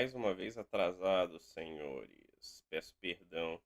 mais uma vez atrasado, senhores. Peço perdão.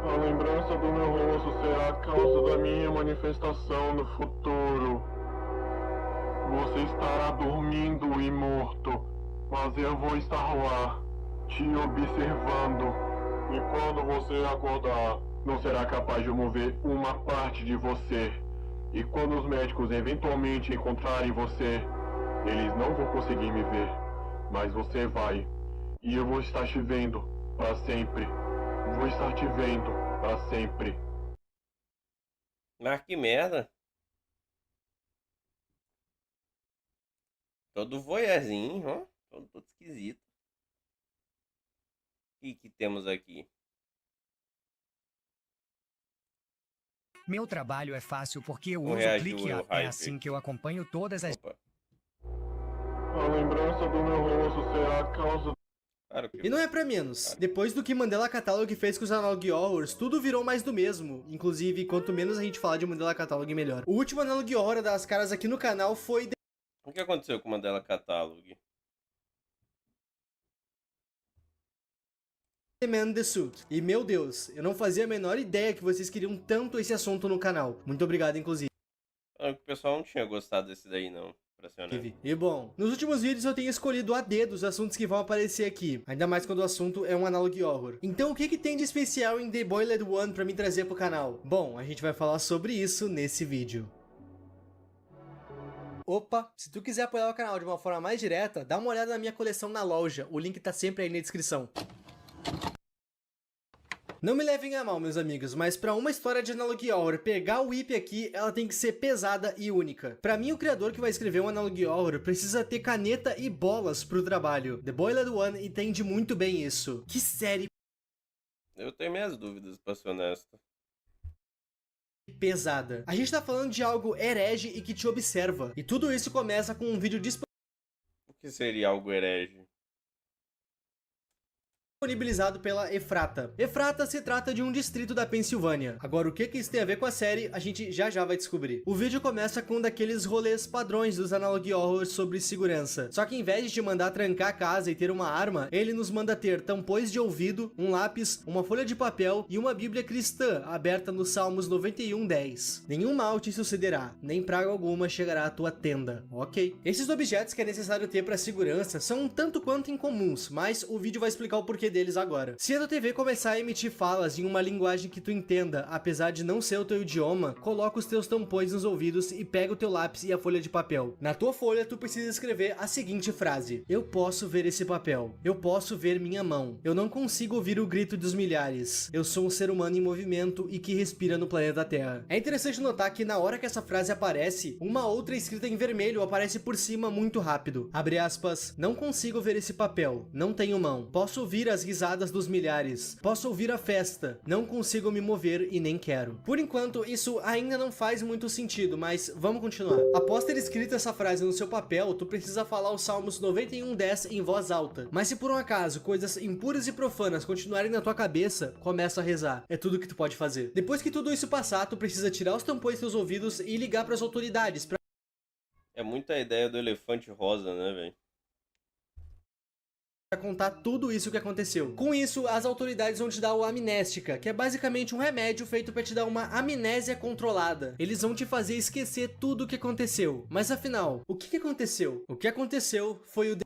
A lembrança do meu rosto será a causa da minha manifestação no futuro. Você estará dormindo e morto, mas eu vou estar lá, te observando. E quando você acordar, não será capaz de mover uma parte de você. E quando os médicos eventualmente encontrarem você, eles não vão conseguir me ver, mas você vai. E eu vou estar te vendo para sempre. Vou estar te vendo para sempre. Mas que merda. Todo voyeurzinho, ó. Todo esquisito. O que temos aqui? Meu trabalho é fácil porque eu Como uso reagiu o ClickUp. É hype assim que eu aqui? acompanho todas as... Opa, A lembrança do meu rosto será a causa. claro que E não vai. é pra menos. Claro. Depois do que Mandela Catalog fez com os Analog Horrors, tudo virou mais do mesmo. Inclusive, quanto menos a gente falar de Mandela Catalog, melhor. O último Analog Horror das caras aqui no canal foi O que aconteceu com o Mandela Catalog? The Man in the Suit. E meu Deus, eu não fazia a menor ideia que vocês queriam tanto esse assunto no canal. Muito obrigado, inclusive. O pessoal não tinha gostado desse daí, não. Pra ser honesto. E bom, nos últimos vídeos eu tenho escolhido a dedo os assuntos que vão aparecer aqui, ainda mais quando o assunto é um Analog Horror. Então o que tem de especial em The Boiled One pra me trazer pro canal? Bom, a gente vai falar sobre isso nesse vídeo. Opa, se tu quiser apoiar o canal de uma forma mais direta, dá uma olhada na minha coleção na loja, o link tá sempre aí na descrição. Não me levem a mal, meus amigos, mas para uma história de Analog Horror pegar o IP aqui, ela tem que ser pesada e única. Para mim, o criador que vai escrever um Analog Horror precisa ter caneta e bolas pro trabalho. The Boiled One entende muito bem isso. Que série Eu tenho minhas dúvidas, pra ser honesto. pesada. A gente tá falando de algo herege e que te observa. E tudo isso começa com um vídeo O que seria algo herege? disponibilizado pela Efrata. Efrata se trata de um distrito da Pensilvânia. Agora, o que isso tem a ver com a série, a gente já vai descobrir. O vídeo começa com um daqueles rolês padrões dos Analog Horrors sobre segurança. Só que em vez de te mandar trancar a casa e ter uma arma, ele nos manda ter tampões de ouvido, um lápis, uma folha de papel e uma bíblia cristã aberta nos Salmos 91:10. Nenhum mal te sucederá, nem praga alguma chegará à tua tenda. Ok. Esses objetos que é necessário ter para segurança são um tanto quanto incomuns, mas o vídeo vai explicar o porquê deles agora. Se a tua TV começar a emitir falas em uma linguagem que tu entenda, apesar de não ser o teu idioma, coloca os teus tampões nos ouvidos e pega o teu lápis e a folha de papel. Na tua folha, tu precisa escrever a seguinte frase: eu posso ver esse papel. Eu posso ver minha mão. Eu não consigo ouvir o grito dos milhares. Eu sou um ser humano em movimento e que respira no planeta Terra. É interessante notar que na hora que essa frase aparece, uma outra escrita em vermelho aparece por cima muito rápido. Abre aspas, não consigo ver esse papel. Não tenho mão. Posso ouvir as risadas dos milhares. Posso ouvir a festa. Não consigo me mover e nem quero. Por enquanto, isso ainda não faz muito sentido, mas vamos continuar. Após ter escrito essa frase no seu papel, tu precisa falar os Salmos 91:10 em voz alta. Mas se por um acaso coisas impuras e profanas continuarem na tua cabeça, começa a rezar. É tudo que tu pode fazer. Depois que tudo isso passar, tu precisa tirar os tampões dos teus ouvidos e ligar para as autoridades pra É muita ideia do elefante rosa, né, velho? contar tudo isso que aconteceu. Com isso, as autoridades vão te dar o amnéstica, que é basicamente um remédio feito para te dar uma amnésia controlada. Eles vão te fazer esquecer tudo o que aconteceu. Mas afinal, o que aconteceu? O que aconteceu foi o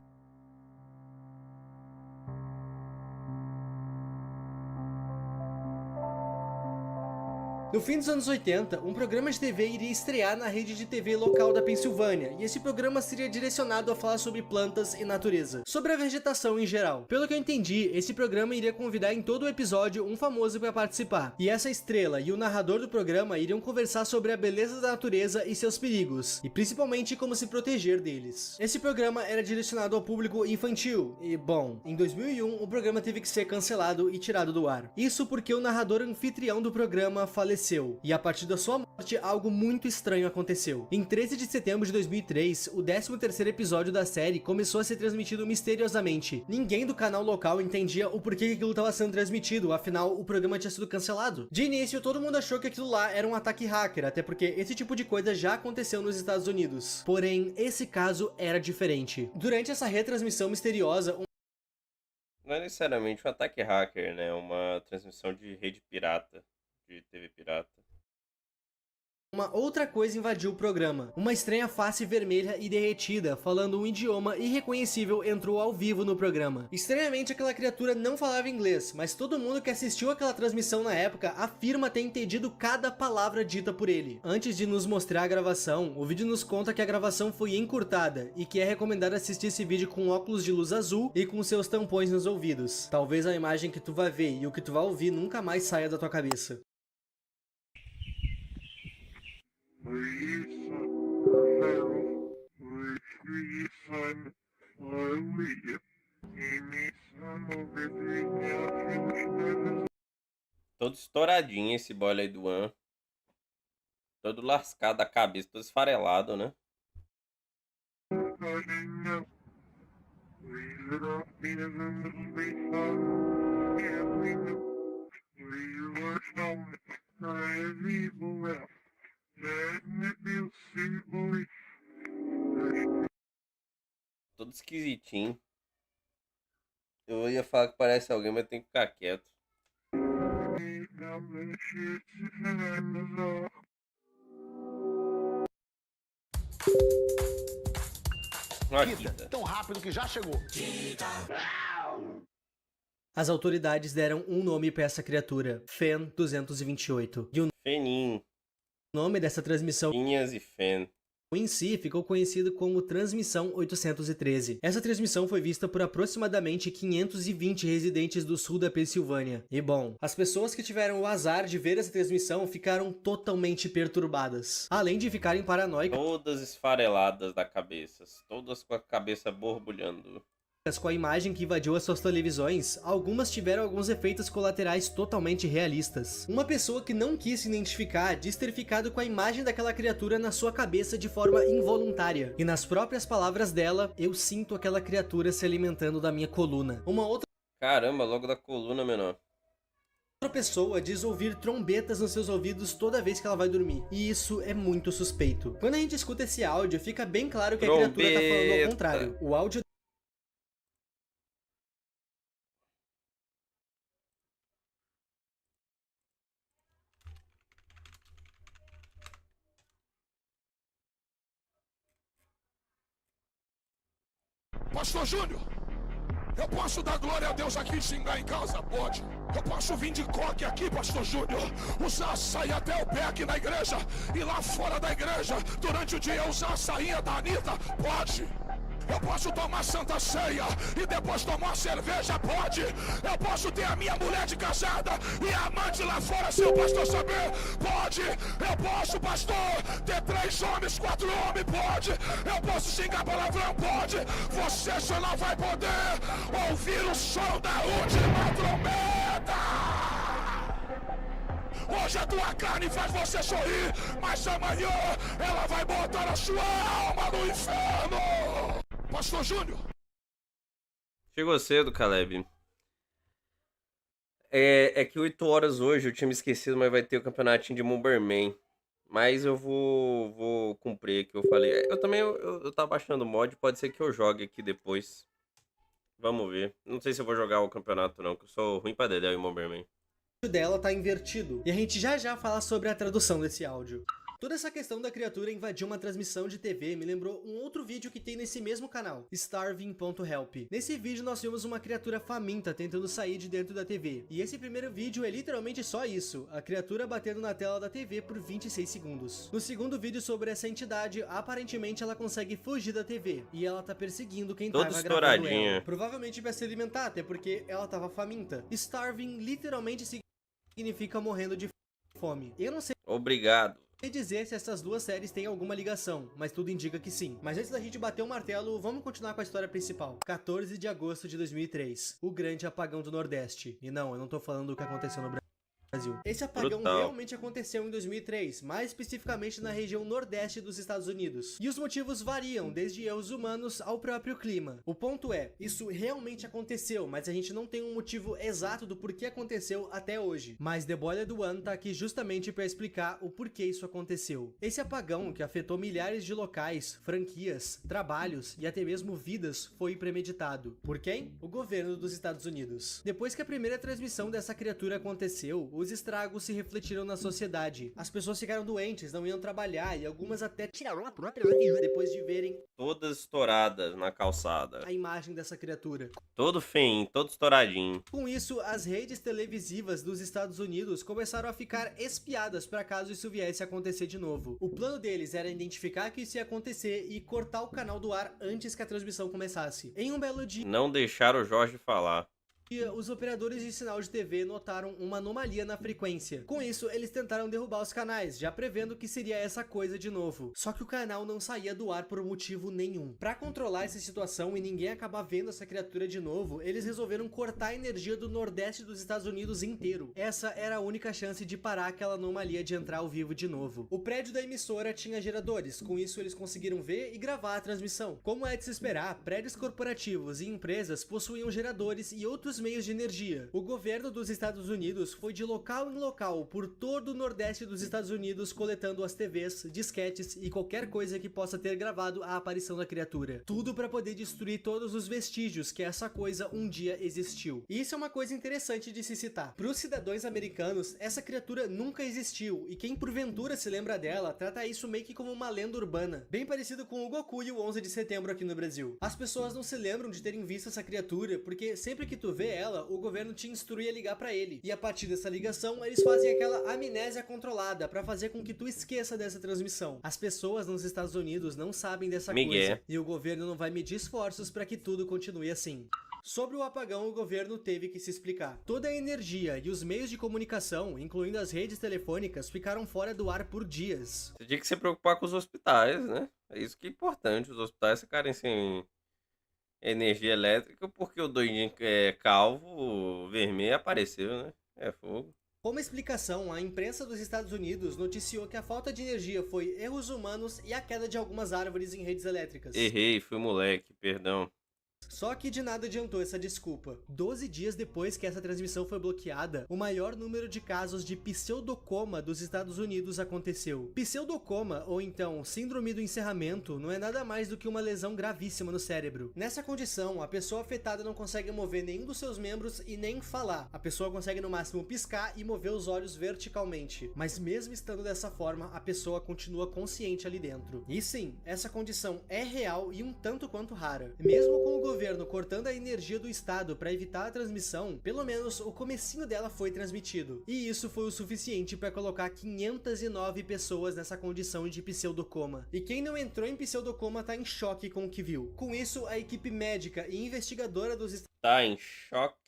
No fim dos anos 80, um programa de TV iria estrear na rede de TV local da Pensilvânia, e esse programa seria direcionado a falar sobre plantas e natureza, sobre a vegetação em geral. Pelo que eu entendi, esse programa iria convidar em todo o episódio um famoso para participar, e essa estrela e o narrador do programa iriam conversar sobre a beleza da natureza e seus perigos, e principalmente como se proteger deles. Esse programa era direcionado ao público infantil, e bom, em 2001 o programa teve que ser cancelado e tirado do ar. Isso porque o narrador anfitrião do programa faleceu, e a partir da sua morte algo muito estranho aconteceu. Em 13 de setembro de 2003, o 13º episódio da série começou a ser transmitido misteriosamente. Ninguém do canal local entendia o porquê que aquilo estava sendo transmitido, afinal o programa tinha sido cancelado. De início, todo mundo achou que aquilo lá era um ataque hacker, até porque esse tipo de coisa já aconteceu nos Estados Unidos. Porém, esse caso era diferente. Durante essa retransmissão misteriosa, Não é necessariamente um ataque hacker, né? Uma transmissão de rede pirata, de TV pirata. uma outra coisa invadiu o programa. Uma estranha face vermelha e derretida, falando um idioma irreconhecível, entrou ao vivo no programa. Estranhamente, aquela criatura não falava inglês, mas todo mundo que assistiu aquela transmissão na época afirma ter entendido cada palavra dita por ele. Antes de nos mostrar a gravação, o vídeo nos conta que a gravação foi encurtada e que é recomendado assistir esse vídeo com óculos de luz azul e com seus tampões nos ouvidos. Talvez a imagem que tu vai ver e o que tu vai ouvir nunca mais saia da tua cabeça. Todo estouradinho esse boy aí do An. Todo lascado a cabeça, todo esfarelado, né? Todo esquisitinho. Eu ia falar que parece alguém, mas tem que ficar quieto. Akita. Tão rápido que já chegou. As autoridades deram um nome para essa criatura, Fen 228. E o Fenin. nome dessa transmissão Pinhas e Fen. em si ficou conhecido como Transmissão 813. Essa transmissão foi vista por aproximadamente 520 residentes do sul da Pensilvânia. E bom, as pessoas que tiveram o azar de ver essa transmissão ficaram totalmente perturbadas. Além de ficarem paranoicas Todas esfareladas da cabeça. Todas com a cabeça borbulhando. com a imagem que invadiu as suas televisões, algumas tiveram alguns efeitos colaterais totalmente realistas. Uma pessoa que não quis se identificar diz ter ficado com a imagem daquela criatura na sua cabeça de forma involuntária. E nas próprias palavras dela, eu sinto aquela criatura se alimentando da minha coluna. Uma outra Caramba, logo da coluna, menor. pessoa diz ouvir trombetas nos seus ouvidos toda vez que ela vai dormir. E isso é muito suspeito. Quando a gente escuta esse áudio, fica bem claro que a criatura tá falando ao Trombeta. contrário. O áudio Pastor Júnior, eu posso dar glória a Deus aqui e xingar em casa? Pode. Eu posso vir de coque aqui, Pastor Júnior, usar sair até o pé aqui na igreja e lá fora da igreja, durante o dia, usar a sainha da Anitta? Pode. Eu posso tomar santa ceia e depois tomar uma cerveja? Pode. Eu posso ter a minha mulher de casada e a amante lá fora sem o pastor saber? Pode. Eu posso, pastor, ter 3 homens, 4 homens? Pode. Eu posso xingar palavrão? Pode. Você só não vai poder ouvir o som da última trombeta. Hoje a tua carne faz você sorrir, mas amanhã ela vai botar a sua alma no inferno. Pastor Júnior. Chegou cedo, Caleb. É que 8 horas hoje, eu tinha me esquecido, mas vai ter o campeonatinho de Bomberman. Mas eu vou cumprir aqui, eu falei. Eu também eu tava baixando o mod, pode ser que eu jogue aqui depois. Vamos ver. Não sei se eu vou jogar o campeonato não, que eu sou ruim pra dedéu em Bomberman. dela tá invertido. E a gente já fala sobre a tradução desse áudio. Toda essa questão da criatura invadir uma transmissão de TV me lembrou um outro vídeo que tem nesse mesmo canal, Starving.help. Nesse vídeo nós vimos uma criatura faminta tentando sair de dentro da TV. E esse primeiro vídeo é literalmente só isso, a criatura batendo na tela da TV por 26 segundos. No segundo vídeo sobre essa entidade, aparentemente ela consegue fugir da TV. E ela tá perseguindo quem Toda tava gravando estouradinha. ela. Provavelmente pra se alimentar, até porque ela tava faminta. Starving literalmente significa morrendo de fome. Eu não sei Obrigado. dizer se essas duas séries têm alguma ligação, mas tudo indica que sim. Mas antes da gente bater o martelo, vamos continuar com a história principal. 14 de agosto de 2003, o grande apagão do Nordeste. E não, eu não tô falando do que aconteceu no Brasil. Esse apagão Brutal. realmente aconteceu em 2003, mais especificamente na região nordeste dos Estados Unidos. E os motivos variam, desde erros humanos ao próprio clima. O ponto é, isso realmente aconteceu, mas a gente não tem um motivo exato do porquê aconteceu até hoje. Mas The Boiler do One tá aqui justamente para explicar o porquê isso aconteceu. Esse apagão, que afetou milhares de locais, franquias, trabalhos e até mesmo vidas, foi premeditado. Por quem? O governo dos Estados Unidos. Depois que a primeira transmissão dessa criatura aconteceu, os estragos se refletiram na sociedade. As pessoas ficaram doentes, não iam trabalhar e algumas até tiraram a própria vida depois de verem Todas estouradas na calçada. a imagem dessa criatura. Todo feinho, todo estouradinho. Com isso, as redes televisivas dos Estados Unidos começaram a ficar espiadas para caso isso viesse a acontecer de novo. O plano deles era identificar que isso ia acontecer e cortar o canal do ar antes que a transmissão começasse. Em um belo dia, Não deixaram o Jorge falar. os operadores de sinal de TV notaram uma anomalia na frequência. Com isso, eles tentaram derrubar os canais, já prevendo que seria essa coisa de novo. Só que o canal não saía do ar por motivo nenhum. Para controlar essa situação e ninguém acabar vendo essa criatura de novo, eles resolveram cortar a energia do nordeste dos Estados Unidos inteiro. Essa era a única chance de parar aquela anomalia de entrar ao vivo de novo. O prédio da emissora tinha geradores, com isso eles conseguiram ver e gravar a transmissão. Como é de se esperar, prédios corporativos e empresas possuíam geradores e outros meios de energia. O governo dos Estados Unidos foi de local em local por todo o nordeste dos Estados Unidos coletando as TVs, disquetes e qualquer coisa que possa ter gravado a aparição da criatura. Tudo para poder destruir todos os vestígios que essa coisa um dia existiu. E isso é uma coisa interessante de se citar. Para os cidadãos americanos, essa criatura nunca existiu e quem porventura se lembra dela trata isso meio que como uma lenda urbana, bem parecido com o Goku e o 11 de setembro aqui no Brasil. As pessoas não se lembram de terem visto essa criatura porque sempre que tu vê ela, o governo te instrui a ligar pra ele. E a partir dessa ligação, eles fazem aquela amnésia controlada pra fazer com que tu esqueça dessa transmissão. As pessoas nos Estados Unidos não sabem dessa Miguel. coisa. E o governo não vai medir esforços pra que tudo continue assim. Sobre o apagão, o governo teve que se explicar. Toda a energia e os meios de comunicação, incluindo as redes telefônicas, ficaram fora do ar por dias. Você tinha que se preocupar com os hospitais, né? É isso que é importante. Os hospitais ficarem sem energia elétrica porque o doidinho que é calvo, vermelho, apareceu, né? É fogo. Como explicação, a imprensa dos Estados Unidos noticiou que a falta de energia foi erros humanos e a queda de algumas árvores em redes elétricas. Errei, fui moleque, perdão. Só que de nada adiantou essa desculpa. 12 dias depois que essa transmissão foi bloqueada, o maior número de casos de pseudocoma dos Estados Unidos aconteceu. Pseudocoma, ou então síndrome do encerramento, não é nada mais do que uma lesão gravíssima no cérebro. Nessa condição, a pessoa afetada não consegue mover nenhum dos seus membros e nem falar. A pessoa consegue no máximo piscar e mover os olhos verticalmente. Mas mesmo estando dessa forma, a pessoa continua consciente ali dentro. E sim, essa condição é real e um tanto quanto rara. Mesmo com o governo cortando a energia do estado para evitar a transmissão, pelo menos o comecinho dela foi transmitido. E isso foi o suficiente para colocar 509 pessoas nessa condição de pseudocoma. E quem não entrou em pseudocoma tá em choque com o que viu. Com isso, a equipe médica e investigadora dos Tá em choque.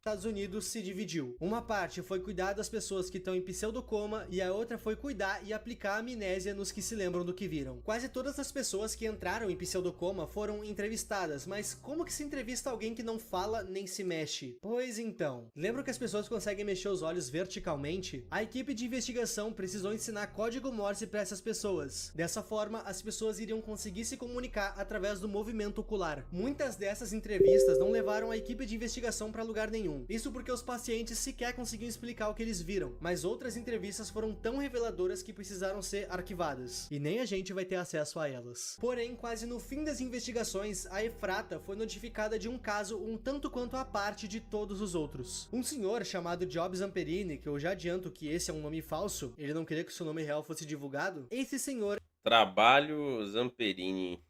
Estados Unidos se dividiu. Uma parte foi cuidar das pessoas que estão em pseudocoma e a outra foi cuidar e aplicar amnésia nos que se lembram do que viram. Quase todas as pessoas que entraram em pseudocoma foram entrevistadas, mas como que se entrevista alguém que não fala nem se mexe? Pois então, lembram que as pessoas conseguem mexer os olhos verticalmente? A equipe de investigação precisou ensinar código Morse para essas pessoas. Dessa forma, as pessoas iriam conseguir se comunicar através do movimento ocular. Muitas dessas entrevistas não levaram a equipe de investigação para lugar nenhum. nenhum. Isso porque os pacientes sequer conseguiam explicar o que eles viram, mas outras entrevistas foram tão reveladoras que precisaram ser arquivadas. E nem a gente vai ter acesso a elas. Porém, quase no fim das investigações, a Efrata foi notificada de um caso um tanto quanto à parte de todos os outros. Um senhor chamado Job Zamperini, que eu já adianto que esse é um nome falso, ele não queria que o seu nome real fosse divulgado, esse senhor Trabalho Zamperini.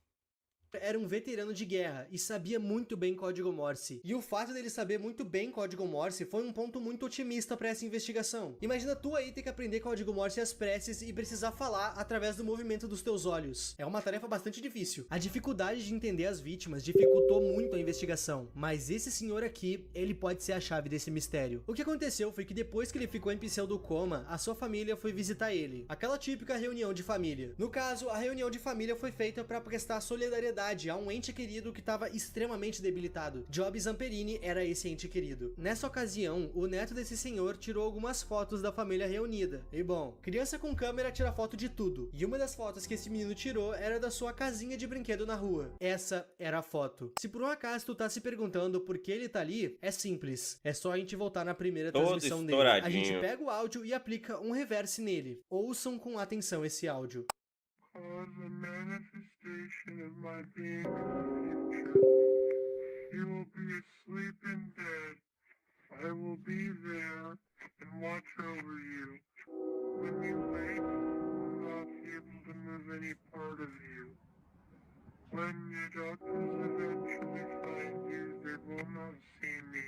era um veterano de guerra e sabia muito bem código Morse. E o fato dele saber muito bem código Morse foi um ponto muito otimista para essa investigação. Imagina tu aí ter que aprender código Morse às pressas e precisar falar através do movimento dos teus olhos. É uma tarefa bastante difícil. A dificuldade de entender as vítimas dificultou muito a investigação, mas esse senhor aqui, ele pode ser a chave desse mistério. O que aconteceu foi que depois que ele ficou em pseudo-coma, a sua família foi visitar ele. Aquela típica reunião de família. No caso, a reunião de família foi feita para prestar solidariedade a um ente querido que estava extremamente debilitado. Job Zamperini era esse ente querido. Nessa ocasião, o neto desse senhor tirou algumas fotos da família reunida. E bom, criança com câmera tira foto de tudo. E uma das fotos que esse menino tirou era da sua casinha de brinquedo na rua. Essa era a foto. Se por um acaso tu tá se perguntando por que ele tá ali, é simples. É só a gente voltar na primeira transmissão dele. A gente pega o áudio e aplica um reverse nele. Ouçam com atenção esse áudio. Cause a manifestation of my being in the future. You will be asleep in bed. I will be there and watch over you. When you wake, you will not be able to move any part of you. When the doctors eventually find you, they will not see me,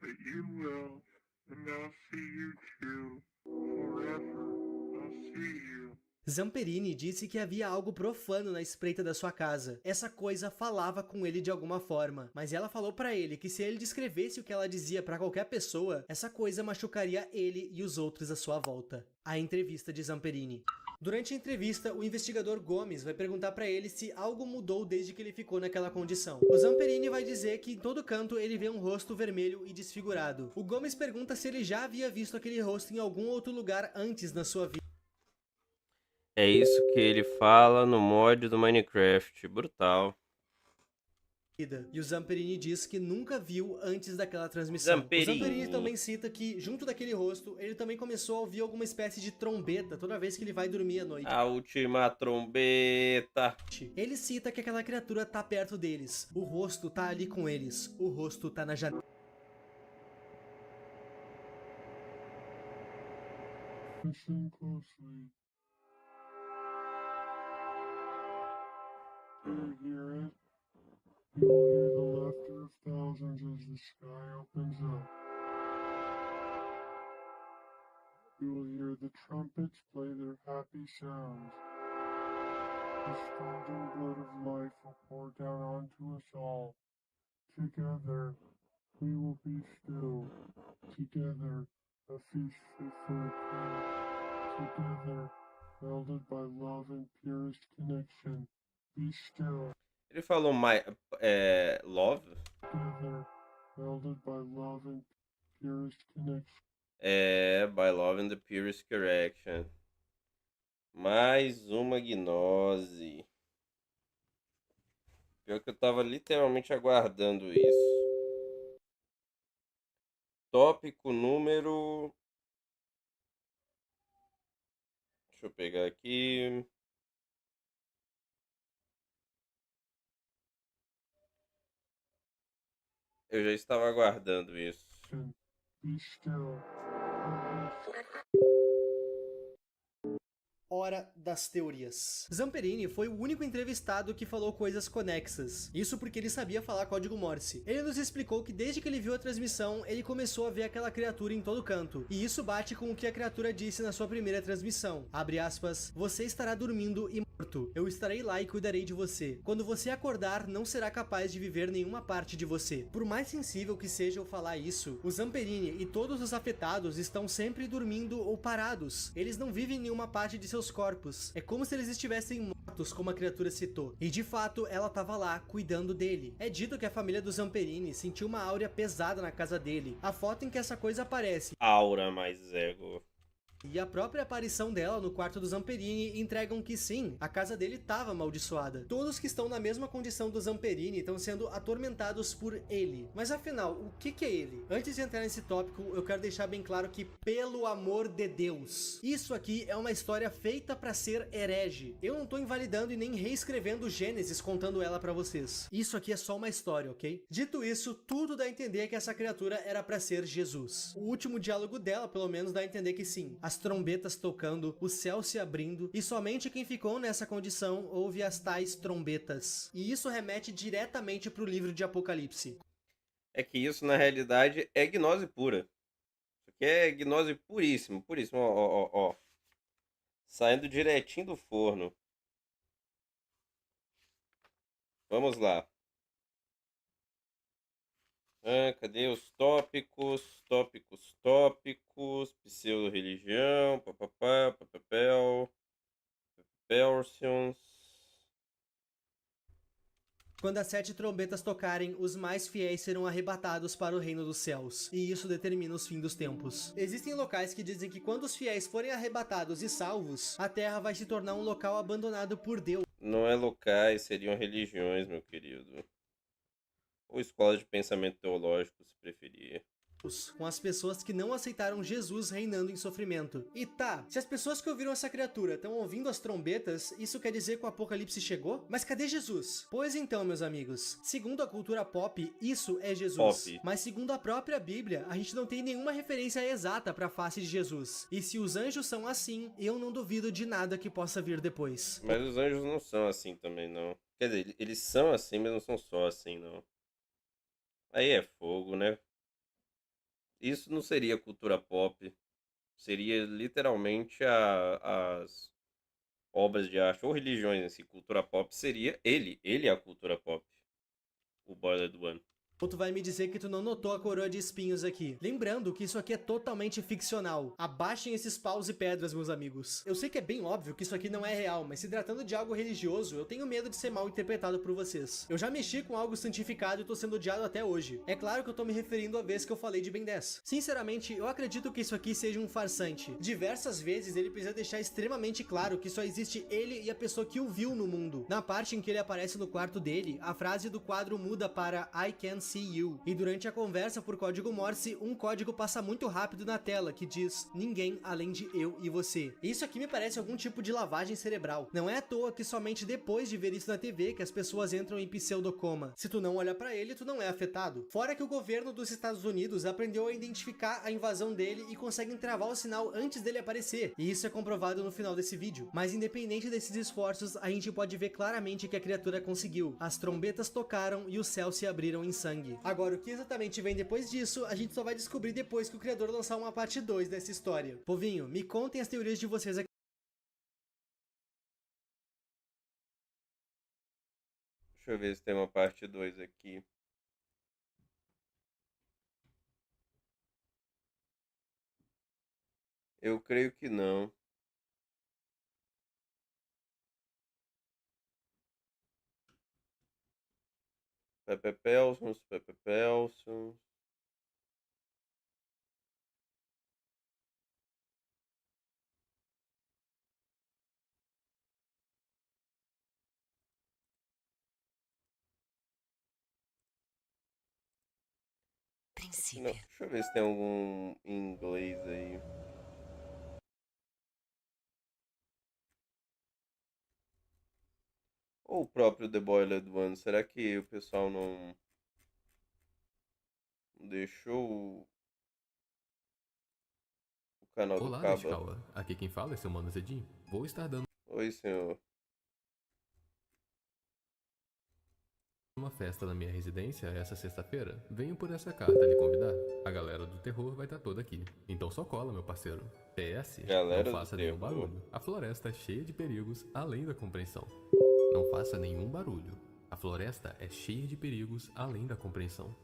but you will, and I'll see you too. Forever, I'll see you. Zamperini disse que havia algo profano na espreita da sua casa. Essa coisa falava com ele de alguma forma, mas ela falou pra ele que se ele descrevesse o que ela dizia pra qualquer pessoa, essa coisa machucaria ele e os outros à sua volta. A entrevista de Zamperini. Durante a entrevista, o investigador Gomes vai perguntar pra ele se algo mudou desde que ele ficou naquela condição. O Zamperini vai dizer que em todo canto ele vê um rosto vermelho e desfigurado. O Gomes pergunta se ele já havia visto aquele rosto em algum outro lugar antes na sua vida. É isso que ele fala no mod do Minecraft. Brutal. E o Zamperini diz que nunca viu antes daquela transmissão. O Zamperini também cita que, junto daquele rosto, ele também começou a ouvir alguma espécie de trombeta toda vez que ele vai dormir à noite. A última trombeta. Ele cita que aquela criatura tá perto deles. O rosto tá ali com eles. O rosto tá na janela. Listen closely. Do you hear it? You will hear the laughter of thousands as the sky opens up. You will hear the trumpets play their happy sounds. The scalding blood of life will pour down onto us all. Together, we will be still. Together, a feast fit for a king. Together, welded by love and purest connection. Be still. Ele falou love? Together, welded by love and purest connection. By love and the purest correction. Mais uma gnose. Pior que eu tava literalmente aguardando isso. Tópico número... Deixa eu pegar aqui... Eu já estava aguardando isso. Be still. Hora das teorias. Zamperini foi o único entrevistado que falou coisas conexas. Isso porque ele sabia falar código Morse. Ele nos explicou que desde que ele viu a transmissão, ele começou a ver aquela criatura em todo canto. E isso bate com o que a criatura disse na sua primeira transmissão. Abre aspas, você estará dormindo e morto. Eu estarei lá e cuidarei de você. Quando você acordar, não será capaz de viver nenhuma parte de você. Por mais sensível que seja eu falar isso, o Zamperini e todos os afetados estão sempre dormindo ou parados. Eles não vivem nenhuma parte de seus corpos. É como se eles estivessem mortos, como a criatura citou. E de fato, ela estava lá, cuidando dele. É dito que a família do Zamperini sentiu uma áurea pesada na casa dele. A foto em que essa coisa aparece. Aura mais ego. E a própria aparição dela no quarto do Zamperini entregam que sim, a casa dele estava amaldiçoada. Todos que estão na mesma condição do Zamperini estão sendo atormentados por ele. Mas afinal, o que é ele? Antes de entrar nesse tópico, eu quero deixar bem claro que, pelo amor de Deus, isso aqui é uma história feita para ser herege. Eu não tô invalidando e nem reescrevendo Gênesis contando ela para vocês. Isso aqui é só uma história, ok? Dito isso, tudo dá a entender que essa criatura era para ser Jesus. O último diálogo dela, pelo menos, dá a entender que sim. As trombetas tocando, o céu se abrindo, e somente quem ficou nessa condição ouve as tais trombetas. E isso remete diretamente pro livro de Apocalipse. É que isso, na realidade, é gnose pura. Isso aqui é gnose puríssimo, puríssimo. Ó. Saindo direitinho do forno. Vamos lá. Cadê os tópicos? Tópicos. Pseudo-religião. Pelsions. Quando as 7 trombetas tocarem, os mais fiéis serão arrebatados para o reino dos céus, e isso determina os fins dos tempos. Existem locais que dizem que quando os fiéis forem arrebatados e salvos, a terra vai se tornar um local abandonado por Deus. Não é locais, seriam religiões, meu querido. Ou escolas de pensamento teológico, se preferir. Com as pessoas que não aceitaram Jesus reinando em sofrimento. E tá, se as pessoas que ouviram essa criatura estão ouvindo as trombetas, isso quer dizer que o apocalipse chegou? Mas cadê Jesus? Pois então, meus amigos, segundo a cultura pop, isso é Jesus. Pop. Mas segundo a própria Bíblia, a gente não tem nenhuma referência exata para a face de Jesus. E se os anjos são assim, eu não duvido de nada que possa vir depois. Mas os anjos não são assim também, não. Quer dizer, eles são assim, mas não são só assim, não. Aí é fogo, né? Isso não seria cultura pop. Seria literalmente as obras de arte ou religiões em si. Cultura pop seria ele. Ele é a cultura pop. O Boiler One. Ou tu vai me dizer que tu não notou a coroa de espinhos aqui. Lembrando que isso aqui é totalmente ficcional. Abaixem esses paus e pedras, meus amigos. Eu sei que é bem óbvio que isso aqui não é real, mas se tratando de algo religioso, eu tenho medo de ser mal interpretado por vocês. Eu já mexi com algo santificado e tô sendo odiado até hoje. É claro que eu tô me referindo à vez que eu falei de Ben 10. Sinceramente, eu acredito que isso aqui seja um farsante. Diversas vezes ele precisa deixar extremamente claro que só existe ele e a pessoa que o viu no mundo. Na parte em que ele aparece no quarto dele, a frase do quadro muda para I can see you. E durante a conversa por código Morse, um código passa muito rápido na tela que diz ninguém além de eu e você. Isso aqui me parece algum tipo de lavagem cerebral. Não é à toa que somente depois de ver isso na TV que as pessoas entram em pseudocoma. Se tu não olha pra ele, tu não é afetado. Fora que o governo dos Estados Unidos aprendeu a identificar a invasão dele e conseguem travar o sinal antes dele aparecer. E isso é comprovado no final desse vídeo. Mas independente desses esforços, a gente pode ver claramente que a criatura conseguiu. As trombetas tocaram e os céus se abriram em sangue. Agora, o que exatamente vem depois disso, a gente só vai descobrir depois que o criador lançar uma parte 2 dessa história. Povinho, me contem as teorias de vocês aqui. Deixa eu ver se tem uma parte 2 aqui. Eu creio que não. Pepe Pelsons. Não, deixa eu ver se tem algum em inglês aí. Ou o próprio The Boiled One. Será que o pessoal não deixou o canal do Olá, Caba? Nishikawa. Aqui quem fala é seu Mano Zedin. Vou estar dando Oi, senhor. uma festa na minha residência essa sexta-feira. Venho por essa carta lhe convidar. A galera do terror vai estar toda aqui. Então só cola, meu parceiro. PS, Galera não do faça nenhum terror. barulho. A floresta é cheia de perigos além da compreensão. Não faça nenhum barulho. A floresta é cheia de perigos além da compreensão.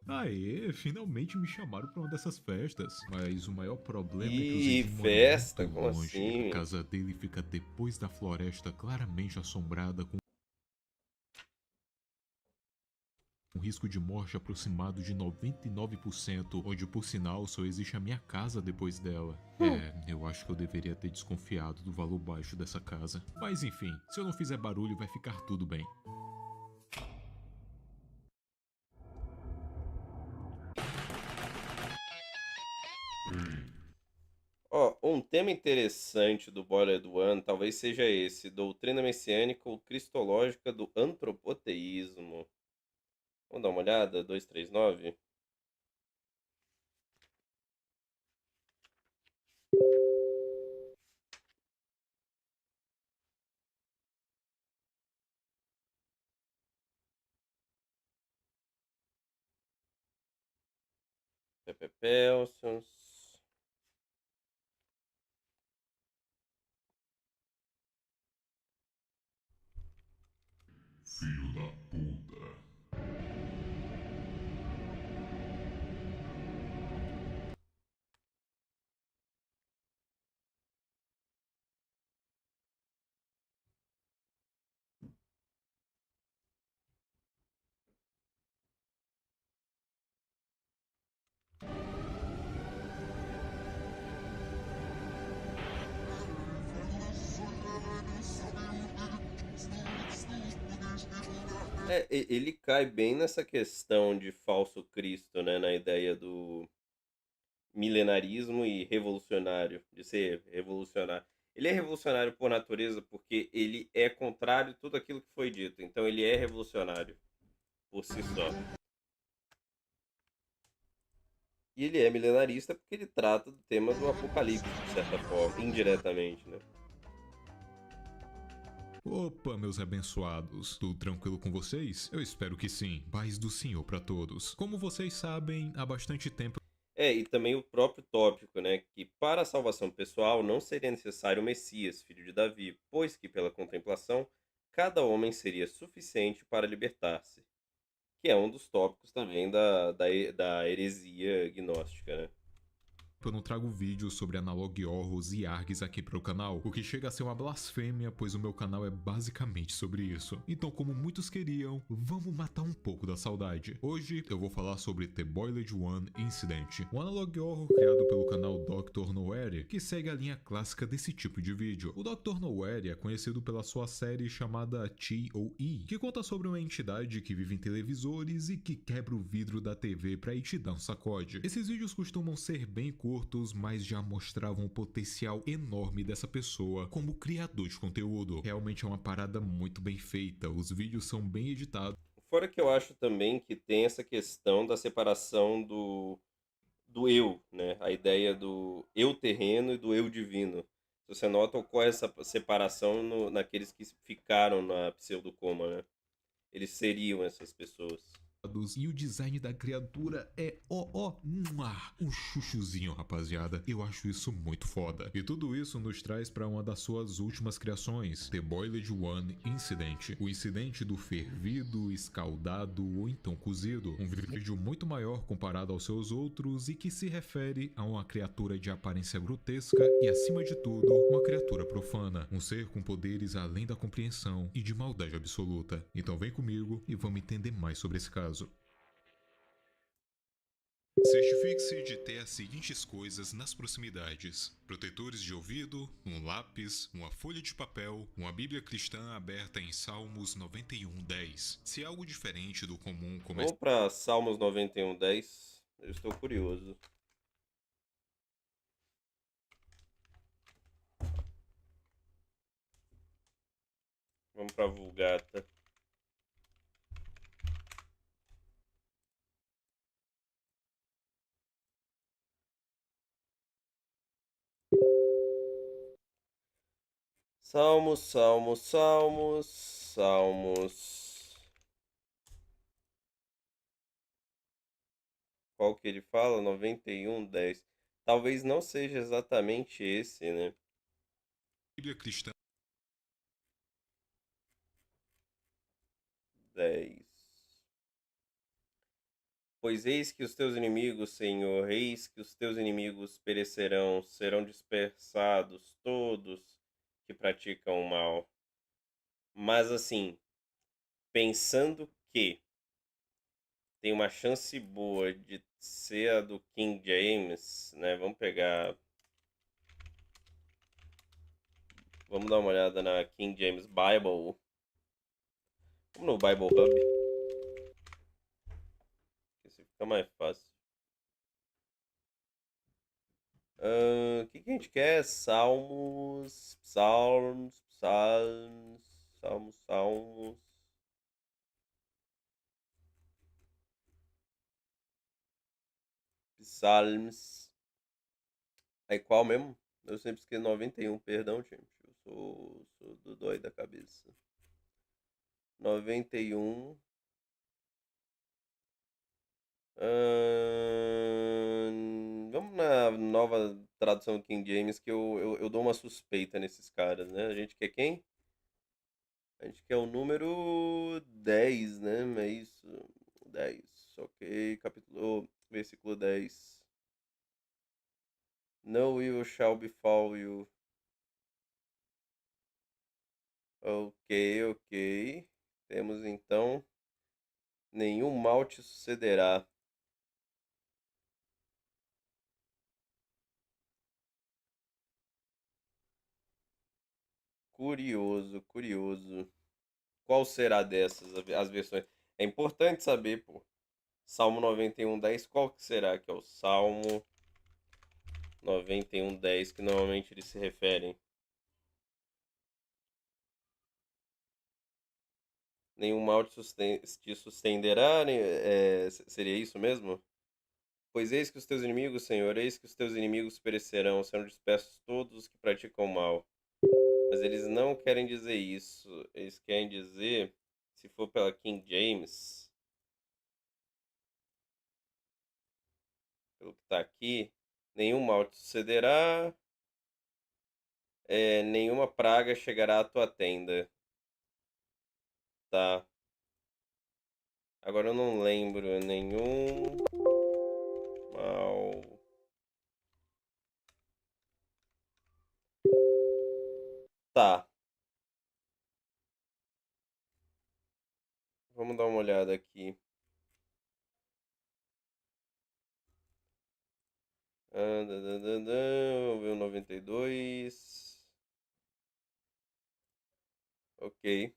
Aê, finalmente me chamaram pra uma dessas festas. Mas o maior problema é que o Ih, Zedinho festa? mora muito Como longe. assim? A casa dele fica depois da floresta, claramente assombrada com um risco de morte aproximado de 99%, onde por sinal só existe a minha casa depois dela. Eu acho que eu deveria ter desconfiado do valor baixo dessa casa. Mas enfim, se eu não fizer barulho vai ficar tudo bem. Ó, um tema interessante do Boiled One talvez seja esse, doutrina messiânica ou cristológica do antropoteísmo. Vamos dar uma olhada? 239. Pepe Pelsons. Filho da puta. Ele cai bem nessa questão de falso Cristo, né? Na ideia do milenarismo e revolucionário, de ser revolucionário. Ele é revolucionário por natureza porque ele é contrário a tudo aquilo que foi dito. Então ele é revolucionário por si só. E ele é milenarista porque ele trata do tema do apocalipse, de certa forma, indiretamente, né? Opa, meus abençoados, tudo tranquilo com vocês? Eu espero que sim. Paz do Senhor para todos. Como vocês sabem, há bastante tempo E também o próprio tópico, né? Que para a salvação pessoal não seria necessário o Messias, filho de Davi, pois que pela contemplação cada homem seria suficiente para libertar-se. Que é um dos tópicos também da heresia gnóstica, né? eu não trago vídeos sobre Analog Horrors e ARGs aqui pro canal, o que chega a ser uma blasfêmia, pois o meu canal é basicamente sobre isso. Então, como muitos queriam, vamos matar um pouco da saudade. Hoje eu vou falar sobre The Boiled One Incident, um Analog Horror criado pelo canal Dr. Nowhere, que segue a linha clássica desse tipo de vídeo. O Dr. Nowhere é conhecido pela sua série chamada TOE, que conta sobre uma entidade que vive em televisores e que quebra o vidro da TV pra ir te dar um sacode. Esses vídeos costumam ser bem curtos, mas já mostravam o potencial enorme dessa pessoa como criador de conteúdo. Realmente é uma parada muito bem feita, os vídeos são bem editados. Fora que eu acho também que tem essa questão da separação do eu, né? A ideia do eu terreno e do eu divino. Se você nota, ocorre essa separação naqueles que ficaram na pseudocoma, né? Eles seriam essas pessoas. E o design da criatura é um chuchuzinho, rapaziada. Eu acho isso muito foda. E tudo isso nos traz para uma das suas últimas criações, The Boiled One Incident. O incidente do fervido, escaldado ou então cozido. Um vídeo muito maior comparado aos seus outros e que se refere a uma criatura de aparência grotesca e, acima de tudo, uma criatura profana. Um ser com poderes além da compreensão e de maldade absoluta. Então vem comigo e vamos entender mais sobre esse caso. Certifique-se de ter as seguintes coisas nas proximidades: protetores de ouvido, um lápis, uma folha de papel, uma Bíblia cristã aberta em Salmos 91:10. Se algo diferente do comum começa... Vamos para Salmos 91:10. Eu estou curioso. Vamos para Vulgata. Salmos, Salmos, Salmos, Salmos. Qual que ele fala? 91:10. Talvez não seja exatamente esse, né? Bíblia cristã 10. Pois eis que os teus inimigos, Senhor, eis que os teus inimigos perecerão, serão dispersados todos que praticam o mal. Mas assim, pensando que tem uma chance boa de ser a do King James, né? Vamos pegar. Vamos dar uma olhada na King James Bible. Vamos no Bible Hub. Esse fica mais fácil. O que a gente quer? Salmos. Psalms. Aí qual mesmo? Eu sempre esqueço 91, perdão, gente. Eu sou do dói da cabeça. 91. Vamos na nova tradução do King James, que eu dou uma suspeita nesses caras, né? A gente quer quem? A gente quer o número 10, né? É isso. 10. Ok. Versículo 10. No evil shall befall you. Ok, ok. Temos então. Nenhum mal te sucederá. Curioso, curioso. Qual será dessas as versões? É importante saber, pô. Salmo 91:10, qual que será que é o Salmo 91:10 que normalmente eles se referem? Nenhum mal te sustenderá, seria isso mesmo? Pois eis que os teus inimigos, Senhor, eis que os teus inimigos perecerão, serão dispersos todos os que praticam o mal. Mas eles não querem dizer isso. Eles querem dizer, se for pela King James, pelo que está aqui, nenhum mal te sucederá, nenhuma praga chegará à tua tenda. Tá. Agora eu não lembro nenhum mal. Tá. Vamos dar uma olhada aqui. Vamos ver o 92. Ok.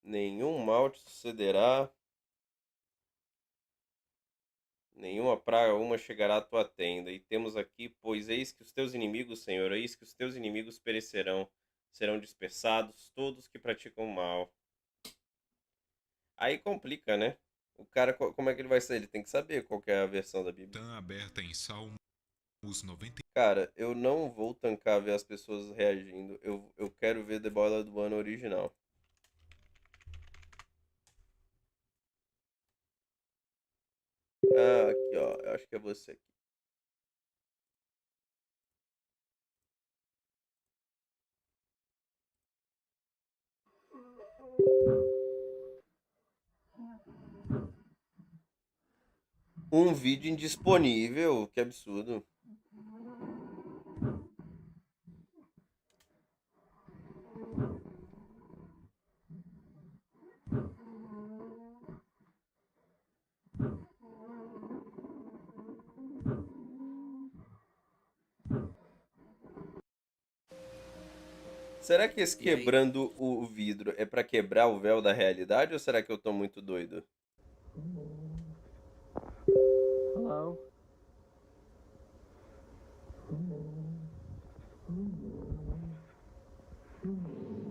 Nenhum mal te sucederá. Nenhuma praga uma chegará à tua tenda. E temos aqui, pois eis que os teus inimigos, Senhor, eis que os teus inimigos perecerão. Serão dispersados todos que praticam mal. Aí complica, né? O cara, como é que ele vai ser? Ele tem que saber qual que é a versão da Bíblia. Tá aberta em Salmos 90. Cara, eu não vou tancar ver as pessoas reagindo. Eu quero ver The Boiled One original. Ah, aqui, ó. Eu acho que é você aqui. Um vídeo indisponível. Que absurdo. Será que esse quebrando o vidro é pra quebrar o véu da realidade ou será que eu tô muito doido? Hello?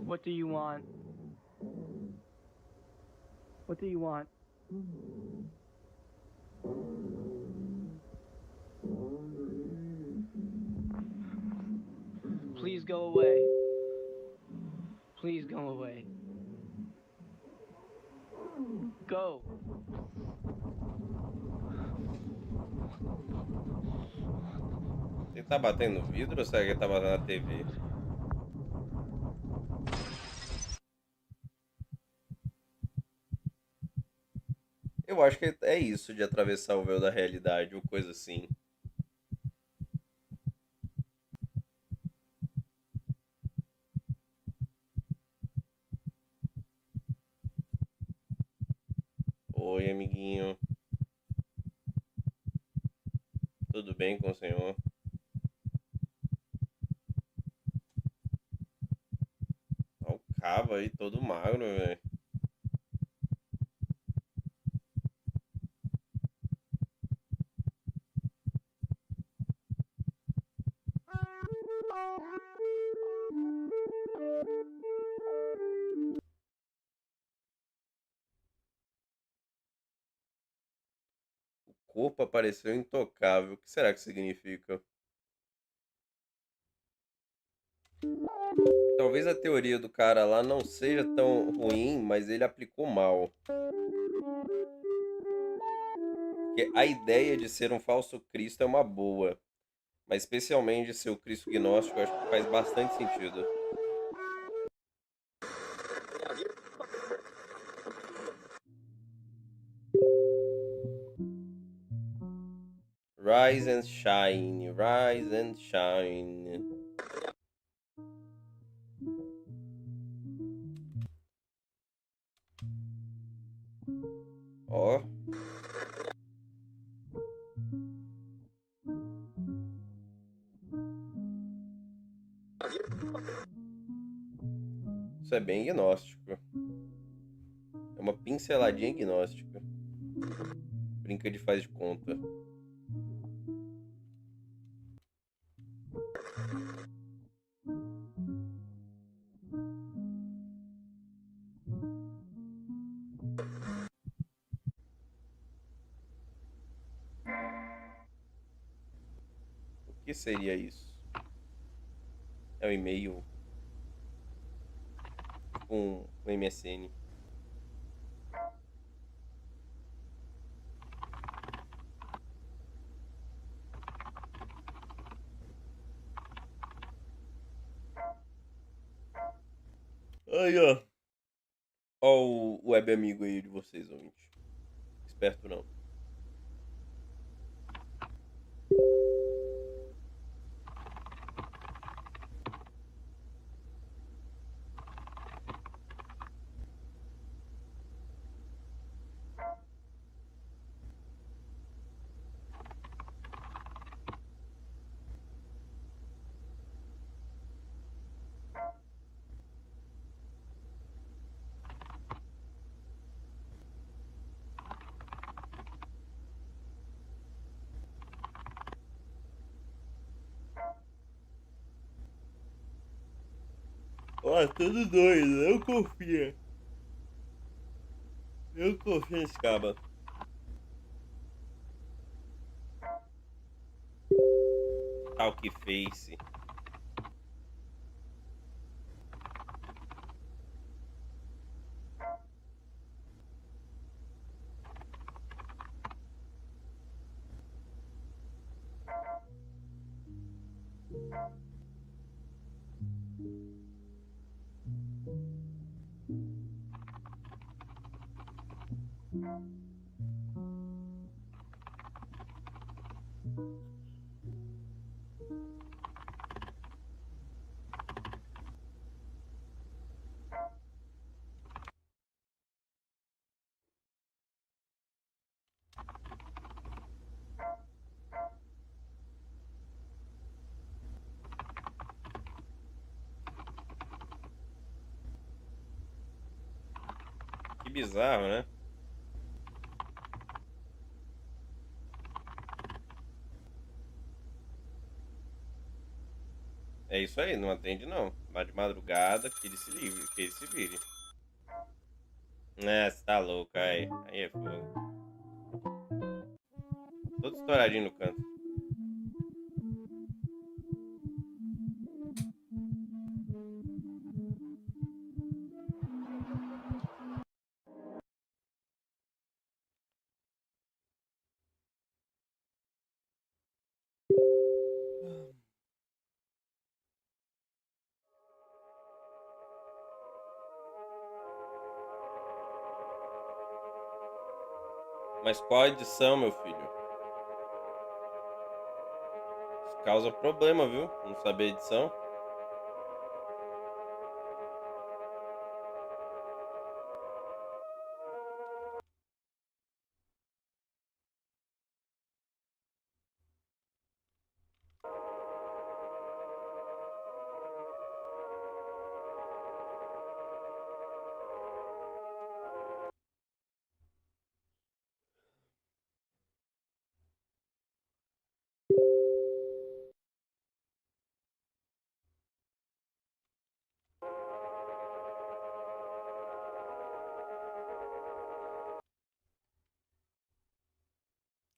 What do you want? What do you want? Please go away. Please go away. Go. Ele tá batendo no vidro ou será que ele tá batendo na TV? Eu acho que é isso de atravessar o véu da realidade ou coisa assim. Oi, amiguinho. Tudo bem com o senhor? Olha o cabo aí, todo magro, velho. O corpo apareceu intocável. O que será que significa? Talvez a teoria do cara lá não seja tão ruim, mas ele aplicou mal. Porque a ideia de ser um falso Cristo é uma boa, mas especialmente ser o Cristo gnóstico, eu acho que faz bastante sentido. Rise and shine, rise and shine. Ó. Isso é bem gnóstico. É uma pinceladinha gnóstica. Brinca de faz de conta. O que seria isso? É um e-mail com um MSN. Aí, ó. Ó o web amigo aí de vocês, ouvinte. Esperto não. Ó, tudo doido, não confia. Eu confio nesse caba. Talk Face. Que bizarro, né? É isso aí, não atende não. Vai de madrugada, que ele se livre, que ele se vire. Né, você tá louco, aí é fogo. Todo estouradinho no canto. Mas qual a edição, meu filho? Isso causa problema, viu? Não saber a edição.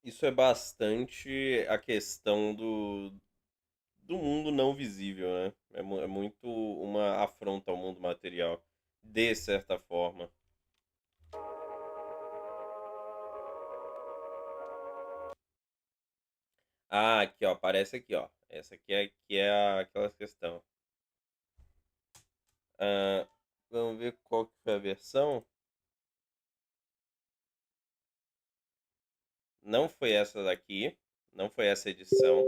Isso é bastante a questão do mundo não visível, né? É muito uma afronta ao mundo material, de certa forma. Ah, aqui, ó, aparece aqui, ó. Essa aqui aquela questão. Ah, vamos ver qual que foi a versão. Não foi essa daqui, não foi essa edição.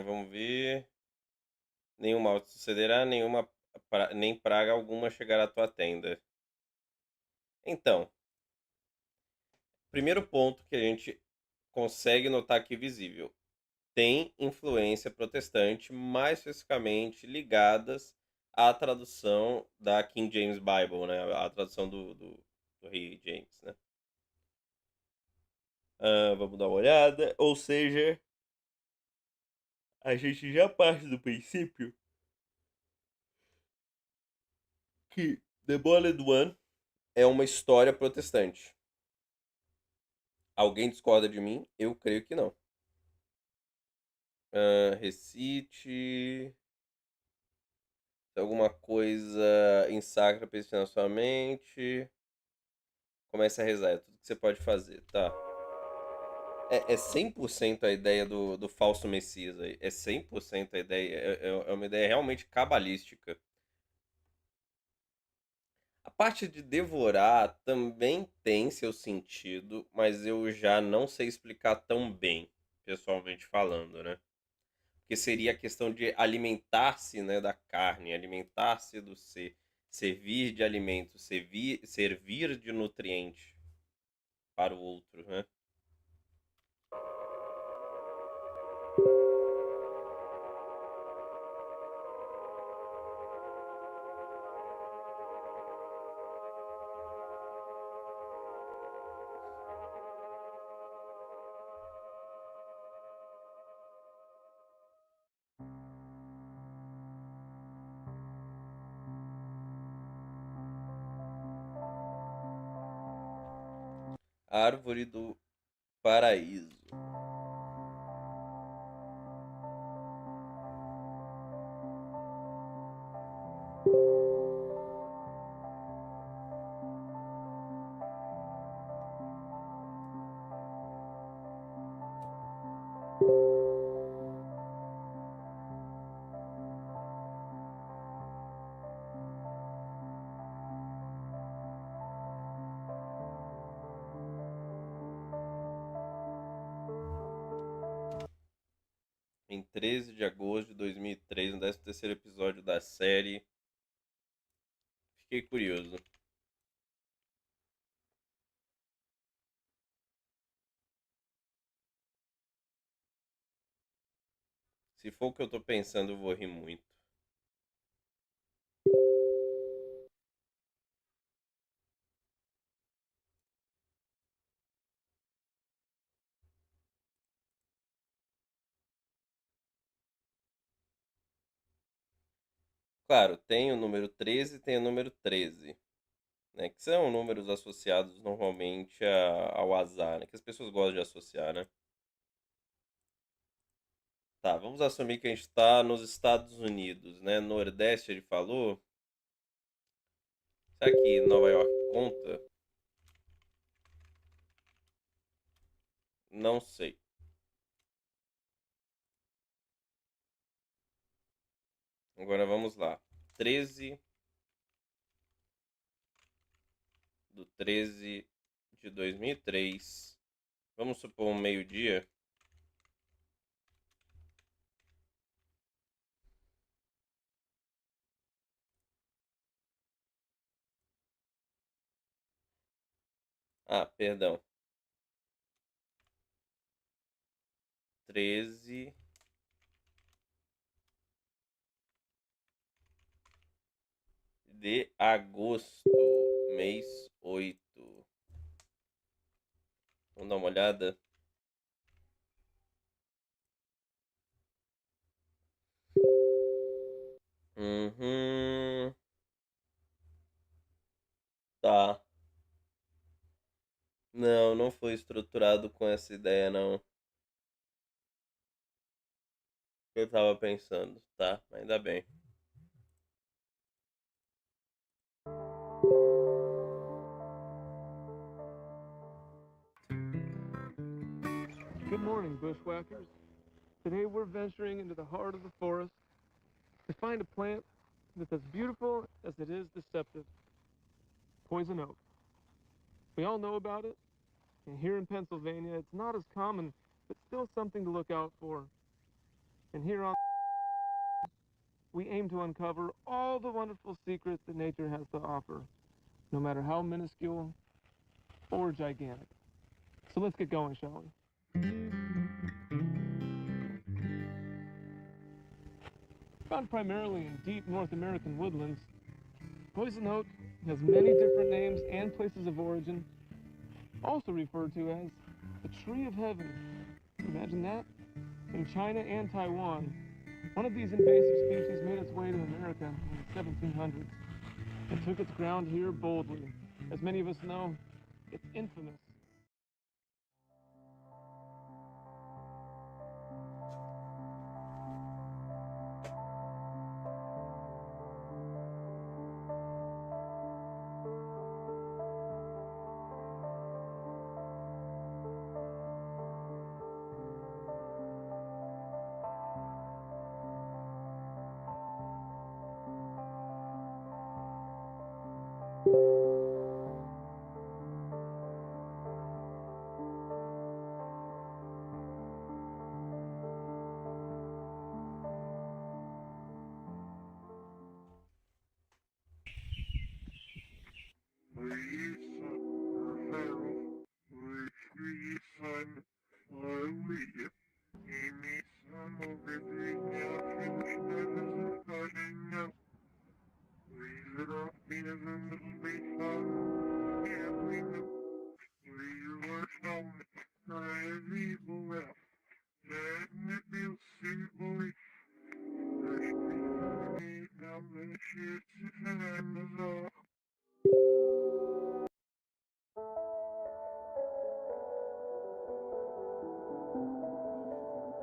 Vamos ver. Nenhum mal te sucederá, nem praga alguma chegará à tua tenda. Então, primeiro ponto que a gente consegue notar aqui visível. Tem influência protestante, mais especificamente ligadas à tradução da King James Bible, né? A tradução do rei James, né? Vamos dar uma olhada. Ou seja, a gente já parte do princípio que The Bold One é uma história protestante. Alguém discorda de mim? Eu creio que não. Recite. Alguma coisa em sacra pense na sua mente. Comece a rezar. É tudo que você pode fazer, tá? É 100% a ideia do falso Messias aí. É 100% a ideia. É uma ideia realmente cabalística. A parte de devorar também tem seu sentido, mas eu já não sei explicar tão bem, pessoalmente falando, né? Porque seria a questão de alimentar-se, né, da carne, alimentar-se do ser, servir de alimento, servir de nutriente para o outro, né? Árvore do paraíso. Em 13 de agosto de 2003, no 13º episódio da série. Fiquei curioso. Se for o que eu tô pensando, eu vou rir muito. Claro, tem o número 13 e tem o número 13, né? Que são números associados normalmente ao azar, né? Que as pessoas gostam de associar, né? Tá, vamos assumir que a gente está nos Estados Unidos, né? Nordeste, ele falou. Será que Nova York conta? Não sei. Agora vamos lá. 13/13/2003. Vamos supor um meio-dia. Ah, perdão. 13 de agosto, mês 8. Vamos dar uma olhada. Uhum. Não, não foi estruturado com essa ideia, não. Eu tava pensando, tá? Ainda bem. Good morning, bushwhackers. Today we're venturing into the heart of the forest to find a plant that's as beautiful as it is deceptive. Poison oak. We all know about it, and here in Pennsylvania it's not as common, but still something to look out for. And here on we aim to uncover all the wonderful secrets that nature has to offer, no matter how minuscule or gigantic. So let's get going, shall we? Found primarily in deep North American woodlands, poison oak has many different names and places of origin, also referred to as the tree of heaven. Imagine that? In China and Taiwan, one of these invasive species made its way to America in the 1700s and took its ground here boldly. As many of us know, it's infamous.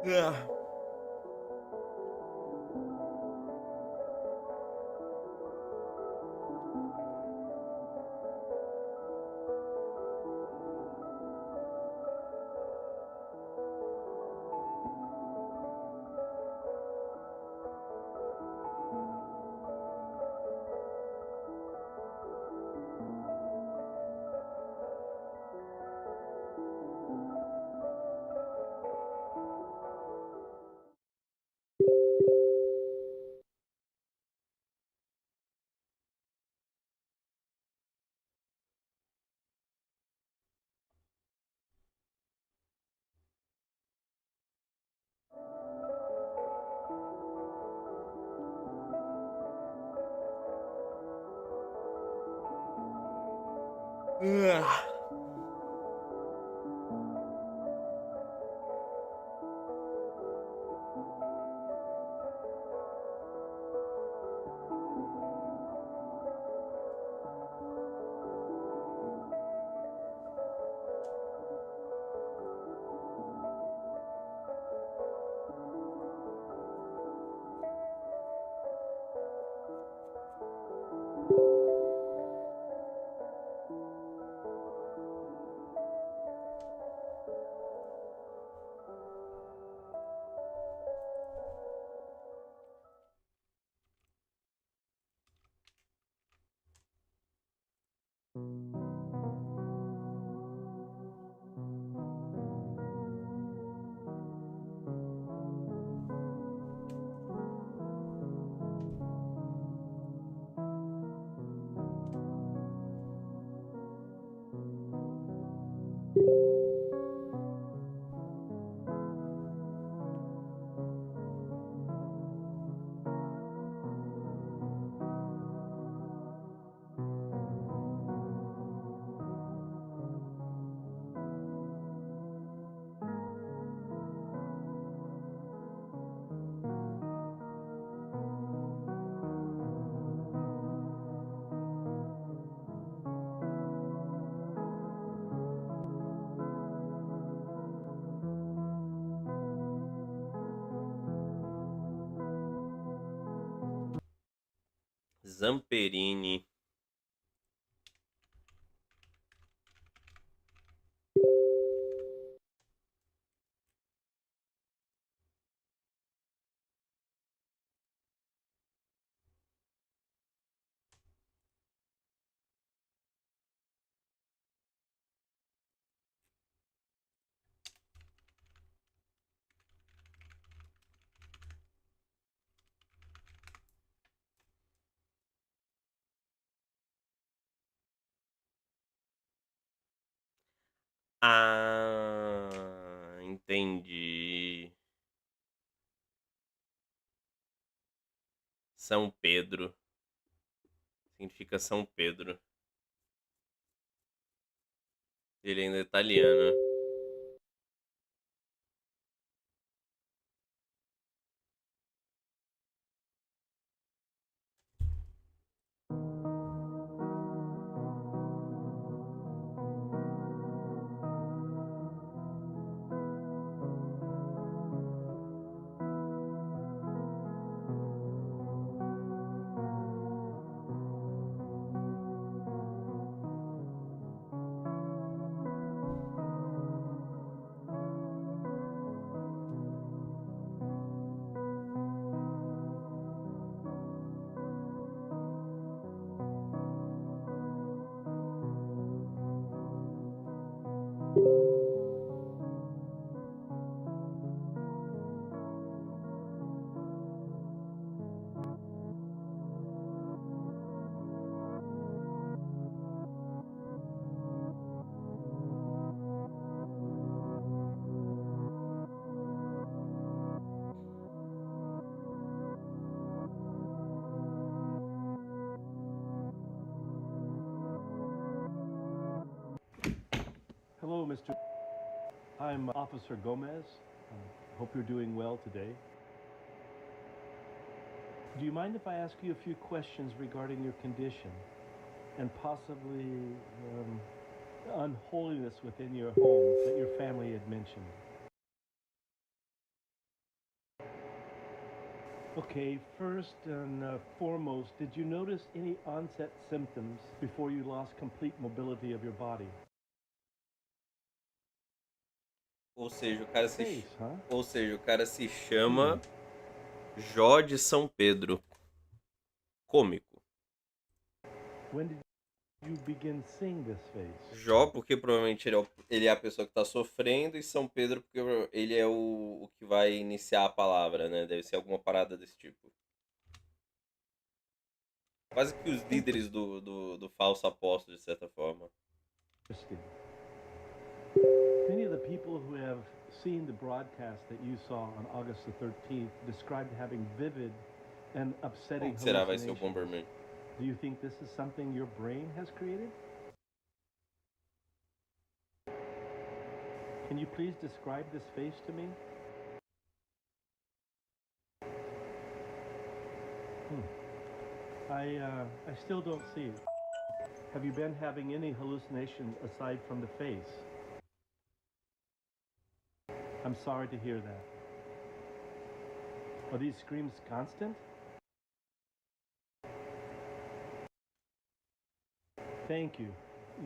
Ah. Ah. Zamperini. Ah, entendi. São Pedro. Significa São Pedro. Ele ainda é italiano. Hello, Mr. I'm Officer Gomez. Hope you're doing well today. Do you mind if I ask you a few questions regarding your condition and possibly unholiness within your home that your family had mentioned? Okay, first and foremost, did you notice any onset symptoms before you lost complete mobility of your body? Ou seja, o cara se, Face, huh? ou seja, o cara se chama Jó de São Pedro. Cômico. When did you begin seeing this face? Jó, porque provavelmente ele é a pessoa que tá sofrendo, e São Pedro, porque ele é o que vai iniciar a palavra, né? Deve ser alguma parada desse tipo. Quase que os líderes do falso apóstolo, de certa forma. Interesting. Many of the people who have seen the broadcast that you saw on August the 13th described having vivid and upsetting Como que será vai ser o hallucinations. Bomberman? Do you think this is something your brain has created? Can you please describe this face to me? I still don't see it. Have you been having any hallucinations aside from the face? I'm sorry to hear that. Are these screams constant? Thank you.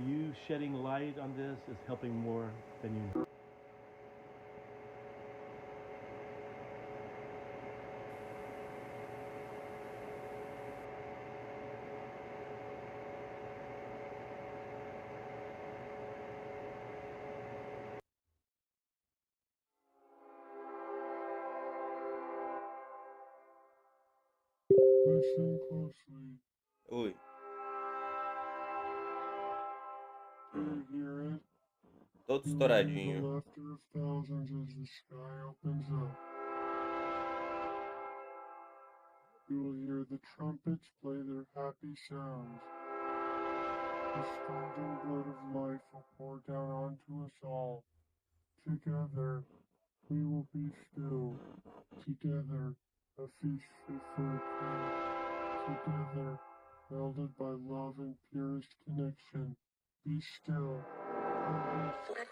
You shedding light on this is helping more than you know. Listen closely. Oi. Do you hear it? Todo You will hear estouradinho. the laughter of thousands as the sky opens up. You will hear the trumpets play their happy sounds. The streams and blood of life will pour down onto us all. Together, we will be still. Together, a feast fit for a king. Together, melded by love and purest connection. Be still. And be still.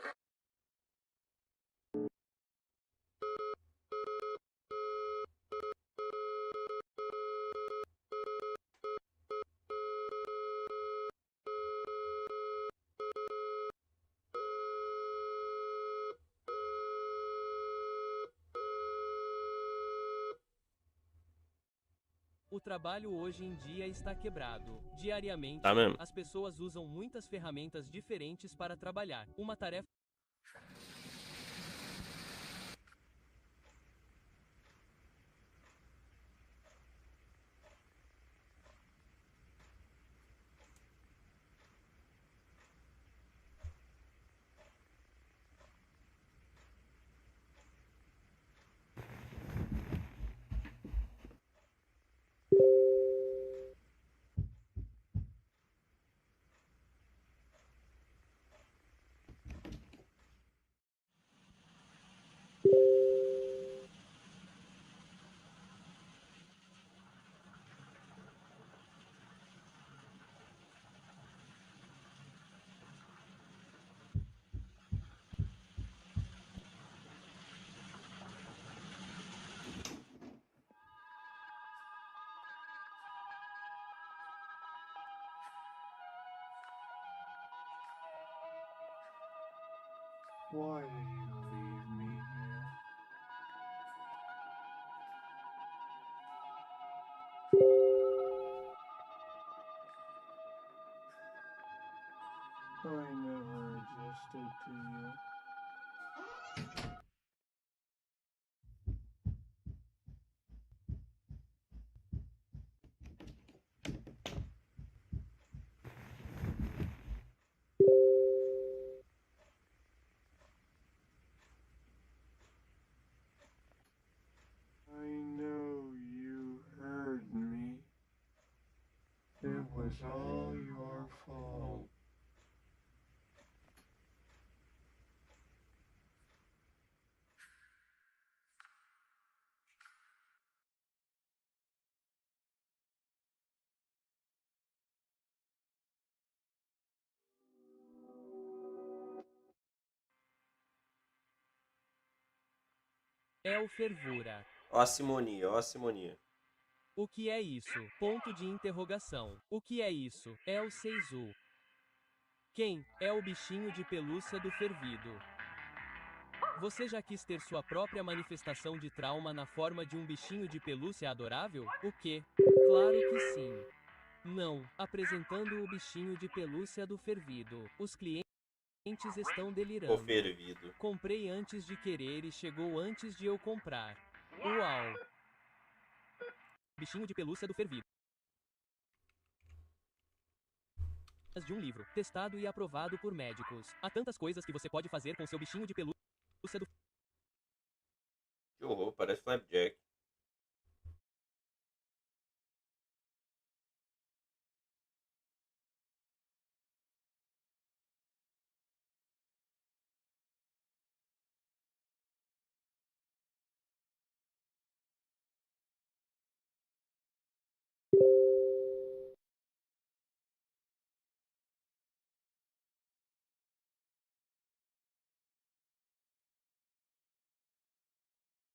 O trabalho hoje em dia está quebrado. Diariamente, Tá mesmo. as pessoas usam muitas ferramentas diferentes para trabalhar. Uma tarefa Why did you leave me here? I never existed to you. I know you heard me. It was all your fault. é o fervura. Ó a simonia, ó a simonia. O que é isso? Ponto de interrogação. O que é isso? É o Seizu. Quem é o bichinho de pelúcia do fervido? Você já quis ter sua própria manifestação de trauma na forma de um bichinho de pelúcia adorável? O quê? Claro que sim. Não, apresentando o bichinho de pelúcia do fervido. Os clientes estão delirando. O fervido. Comprei antes de querer e chegou antes de eu comprar. Uau! Bichinho de pelúcia do fervido. De um livro, testado e aprovado por médicos. Há tantas coisas que você pode fazer com seu bichinho de pelúcia do... Que horror, parece Flapjack.